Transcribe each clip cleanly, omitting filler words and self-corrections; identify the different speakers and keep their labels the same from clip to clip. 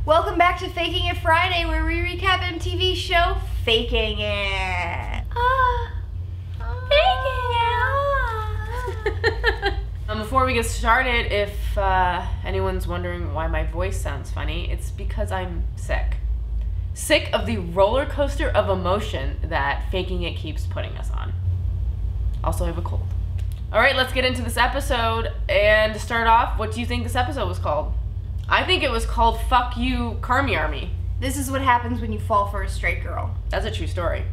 Speaker 1: Welcome back to Faking It Friday, where we recap MTV show Faking It. Faking It.
Speaker 2: Before we get started, if anyone's wondering why my voice sounds funny, it's because I'm sick. Sick of the roller coaster of emotion that Faking It keeps putting us on. Also, I have a cold. All right, let's get into this episode. And to start off, what do you think this episode was called? I think it was called Fuck You, Carmy Army.
Speaker 1: This is what happens when you fall for a straight girl.
Speaker 2: That's a true story.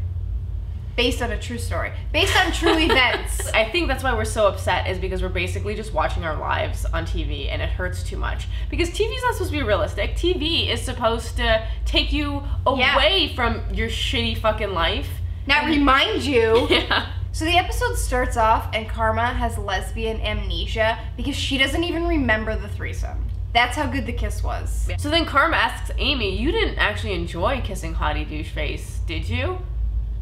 Speaker 1: Based on a true story. Based on true events.
Speaker 2: I think that's why we're so upset, is because we're basically just watching our lives on TV and it hurts too much. Because TV's not supposed to be realistic. TV is supposed to take you away from your shitty fucking life.
Speaker 1: Not remind you.
Speaker 2: Yeah.
Speaker 1: So the episode starts off and Karma has lesbian amnesia because she doesn't even remember the threesome. That's how good the kiss was.
Speaker 2: So then Karma asks Amy, you didn't actually enjoy kissing Hottie Doucheface, did you?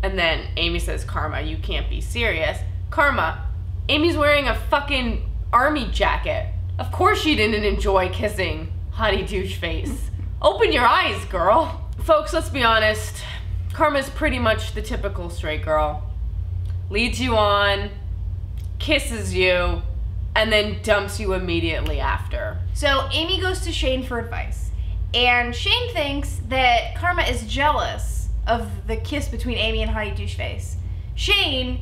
Speaker 2: And then Amy says, Karma, you can't be serious. Karma, Amy's wearing a fucking army jacket. Of course she didn't enjoy kissing Hottie Doucheface. Open your eyes, girl. Folks, let's be honest. Karma's pretty much the typical straight girl. Leads you on, kisses you, and then dumps you immediately after.
Speaker 1: So Amy goes to Shane for advice. And Shane thinks that Karma is jealous of the kiss between Amy and Hottie Doucheface. Shane,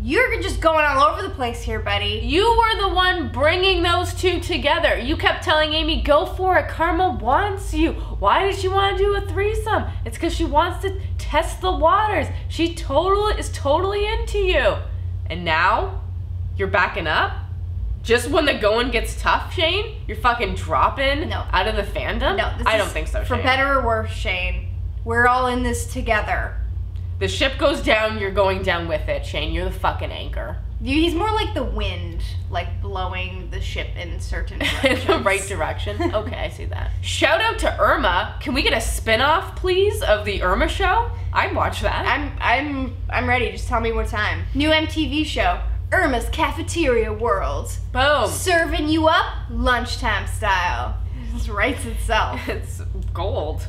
Speaker 1: you're just going all over the place here, buddy.
Speaker 2: You were the one bringing those two together. You kept telling Amy, go for it. Karma wants you. Why did she want to do a threesome? It's because she wants to test the waters. She is totally into you. And now you're backing up? Just when the going gets tough, Shane? You're fucking dropping out of the fandom?
Speaker 1: No,
Speaker 2: I don't think so,
Speaker 1: for
Speaker 2: Shane.
Speaker 1: better or worse, Shane. We're all in this together.
Speaker 2: The ship goes down, you're going down with it, Shane. You're the fucking anchor.
Speaker 1: He's more like the wind, like blowing the ship in certain directions.
Speaker 2: In the right direction? Okay, I see that. Shout out to Irma. Can we get a spin-off, please, of the Irma show? I'd watch that.
Speaker 1: I'm ready. Just tell me what time. New MTV show, Irma's Cafeteria World.
Speaker 2: Boom.
Speaker 1: Serving you up lunchtime style. It just writes itself.
Speaker 2: It's gold.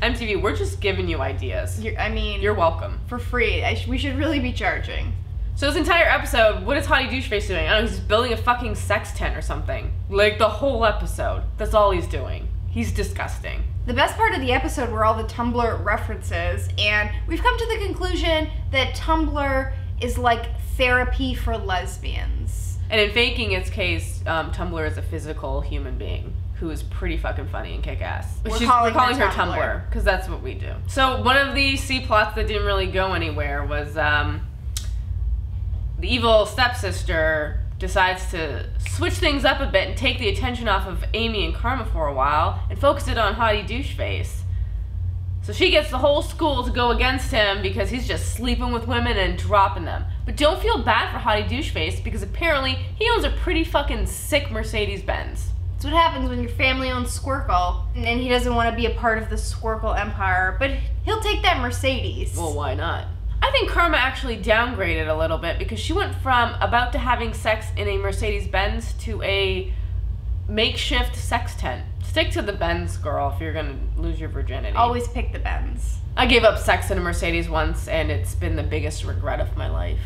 Speaker 2: MTV, we're just giving you ideas. You're welcome.
Speaker 1: For free. We should really be charging.
Speaker 2: So this entire episode, what is Hottie Doucheface doing? I don't know, he's building a fucking sex tent or something. Like the whole episode. That's all he's doing. He's disgusting.
Speaker 1: The best part of the episode were all the Tumblr references, and we've come to the conclusion that Tumblr is like therapy for lesbians.
Speaker 2: And in Faking It's case, Tumblr is a physical human being who is pretty fucking funny and kick-ass.
Speaker 1: We're calling her
Speaker 2: Tumblr, because that's what we do. So one of the C-plots that didn't really go anywhere was the evil stepsister decides to switch things up a bit and take the attention off of Amy and Karma for a while and focus it on Hottie Doucheface. So she gets the whole school to go against him because he's just sleeping with women and dropping them. But don't feel bad for Hottie Doucheface because apparently he owns a pretty fucking sick Mercedes-Benz.
Speaker 1: That's what happens when your family owns Squircle and he doesn't want to be a part of the Squircle empire, but he'll take that Mercedes.
Speaker 2: Well, why not? I think Karma actually downgraded a little bit because she went from about to having sex in a Mercedes-Benz to a makeshift sex tent. Stick to the Benz, girl, if you're gonna lose your virginity.
Speaker 1: Always pick the Benz.
Speaker 2: I gave up sex in a Mercedes once and it's been the biggest regret of my life.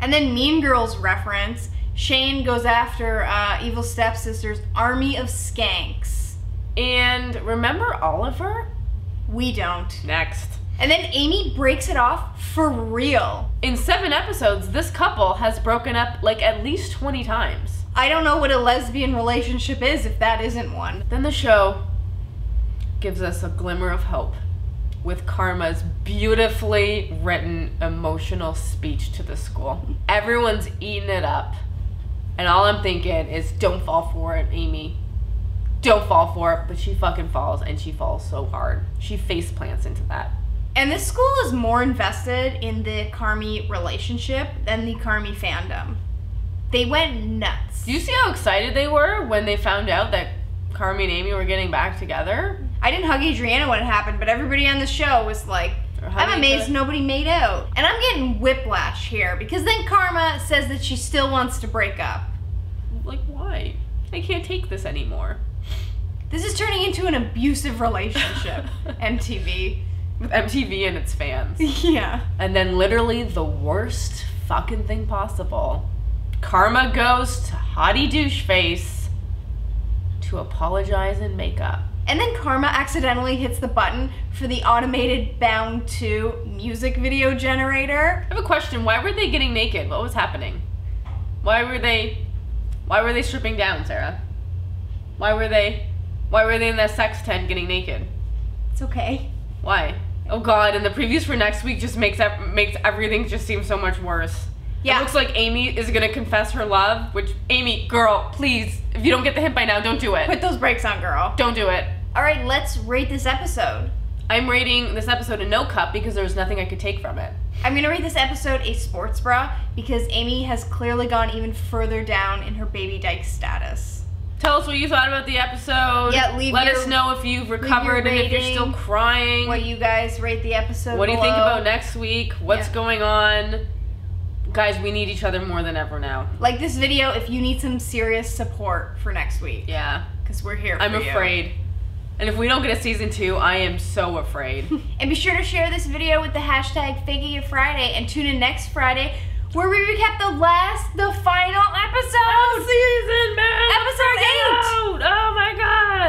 Speaker 1: And then Mean Girls reference, Shane goes after evil stepsister's army of skanks.
Speaker 2: And remember Oliver?
Speaker 1: We don't.
Speaker 2: Next.
Speaker 1: And then Amy breaks it off for real.
Speaker 2: In 7 episodes, this couple has broken up like at least 20 times.
Speaker 1: I don't know what a lesbian relationship is if that isn't one.
Speaker 2: Then the show gives us a glimmer of hope with Karma's beautifully written emotional speech to the school. Everyone's eating it up. And all I'm thinking is, don't fall for it, Amy. Don't fall for it. But she fucking falls, and she falls so hard. She face plants into that.
Speaker 1: And this school is more invested in the Carmy relationship than the Carmy fandom. They went nuts.
Speaker 2: Do you see how excited they were when they found out that Carmy and Amy were getting back together?
Speaker 1: I didn't hug Adriana when it happened, but everybody on the show was like, I'm amazed nobody made out. And I'm getting whiplash here, because then Karma says that she still wants to break up.
Speaker 2: Like, why? I can't take this anymore.
Speaker 1: This is turning into an abusive relationship, MTV.
Speaker 2: With MTV and its fans.
Speaker 1: Yeah.
Speaker 2: And then literally the worst fucking thing possible. Karma goes to Hottie Doucheface to apologize and make up.
Speaker 1: And then Karma accidentally hits the button for the automated Bound 2 music video generator.
Speaker 2: I have a question. Why were they getting naked? What was happening? Why were they stripping down, Sarah? Why were they in that sex tent getting naked?
Speaker 1: It's okay.
Speaker 2: Why? Oh God, and the previews for next week just makes everything just seem so much worse.
Speaker 1: Yeah.
Speaker 2: It looks like Amy is gonna confess her love, which, Amy, girl, please, if you don't get the hint by now, don't do it.
Speaker 1: Put those brakes on, girl.
Speaker 2: Don't do it.
Speaker 1: All right, let's rate this episode.
Speaker 2: I'm rating this episode a no cup because there was nothing I could take from it.
Speaker 1: I'm gonna rate this episode a sports bra because Amy has clearly gone even further down in her baby dyke status.
Speaker 2: Tell us what you thought about the episode.
Speaker 1: Yeah,
Speaker 2: Let us know if you've recovered and if you're still crying.
Speaker 1: What you guys rate the episode
Speaker 2: What do you
Speaker 1: below.
Speaker 2: think about next week? What's going on? Guys, we need each other more than ever now.
Speaker 1: Like this video if you need some serious support for next week.
Speaker 2: Yeah.
Speaker 1: Because we're here for
Speaker 2: I'm afraid. And if we don't get a season 2, I am so afraid.
Speaker 1: And be sure to share this video with the hashtag FiggyItFriday and tune in next Friday where we recap the final episode.
Speaker 2: Season, man!
Speaker 1: Episode 8!
Speaker 2: Oh my God!